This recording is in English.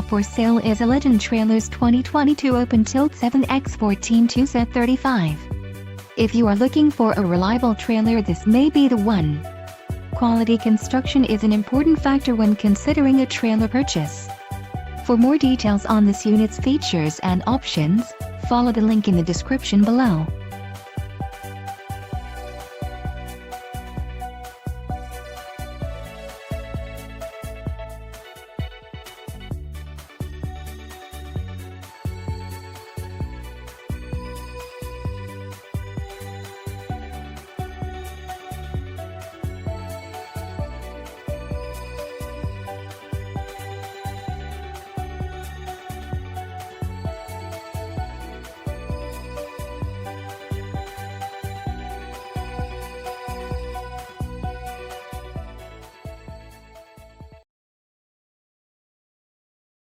For sale is a Legend Trailers 2022 open-tilt 7X14TUSA35. If you are looking for a reliable trailer, this may be the one. Quality construction is an important factor when considering a trailer purchase. For more details on this unit's features and options, follow the link in the description below.